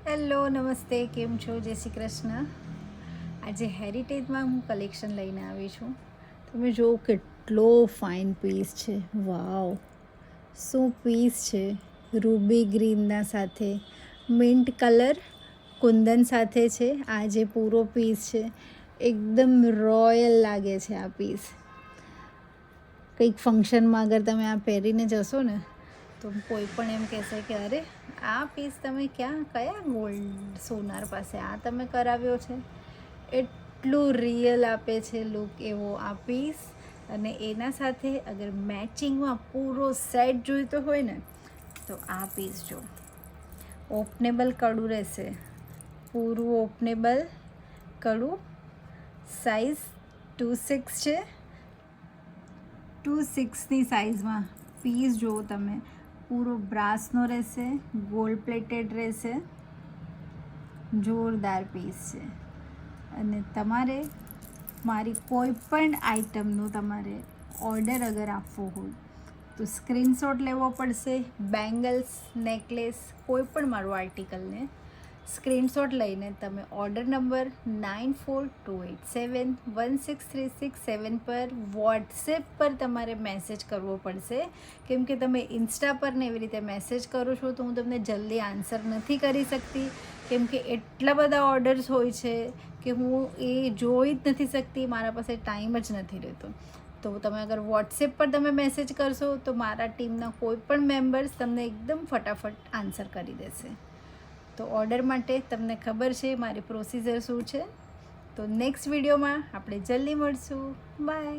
Hello નમસ્તે, કેમ છો? જય શ્રી કૃષ્ણ. આજે હેરિટેજમાં હું કલેક્શન લઈને આવી છું. તમે જુઓ કેટલો ફાઇન પીસ છે. વાવ, શું પીસ છે! રૂબી ગ્રીનના સાથે મિન્ટ કલર કુંદન સાથે છે. આ જે પૂરો પીસ છે એકદમ રોયલ લાગે છે. આ પીસ કંઈક ફંક્શનમાં અગર તમે આ પહેરીને જશો ને તો કોઈ પણ એમ કહેશે કે અરે આ પીસ તમે કયા ગોલ્ડ સોનાર પાસે આ તમે કરાવ્યો છે. એટલું રિયલ આપે છે લુક એવો આ પીસ. અને એના સાથે અગર મેચિંગમાં પૂરો સેટ જોઈતો હોય ને તો આ પીસ જો. ઓપનેબલ કડું રહેશે, પૂરું ઓપનેબલ કડું. સાઇઝ 2/6 છે. 2/6ની સાઇઝમાં પીસ જુઓ તમે. પૂરો બ્રાસનો રહેશે, ગોલ્ડ પ્લેટેડ રહેશે. જોરદાર પીસ છે. અને તમારે મારી કોઈ પણ આઇટમનો તમારે ઓર્ડર અગર આપવો હોય તો સ્ક્રીનશોટ લેવો પડશે. બેંગલ્સ, નેકલેસ, કોઈ પણ મારું આર્ટિકલને સ્ક્રીનશોટ લઈને તમે ઓર્ડર નંબર 9428716367 પર વોટ્સએપ પર તમારે મેસેજ કરવો પડશે. કેમ કે તમે ઇન્સ્ટા પર ને એવી રીતે મેસેજ કરો છો તો હું તમને જલ્દી આન્સર નથી કરી શકતી. કેમ કે એટલા બધા ઓર્ડર્સ હોય છે કે હું એ જોઈ જ નથી શકતી, મારા પાસે ટાઈમ જ નથી રહેતો. તો તમે અગર વોટ્સએપ પર તમે મેસેજ કરશો તો મારા ટીમના કોઈ પણ મેમ્બર્સ તમને એકદમ ફટાફટ આન્સર કરી દેશે. તો ઓર્ડર માટે તમને ખબર છે મારી પ્રોસિજર શું છે. તો નેક્સ્ટ વિડીયોમાં આપણે જલ્દી મળશું. બાય.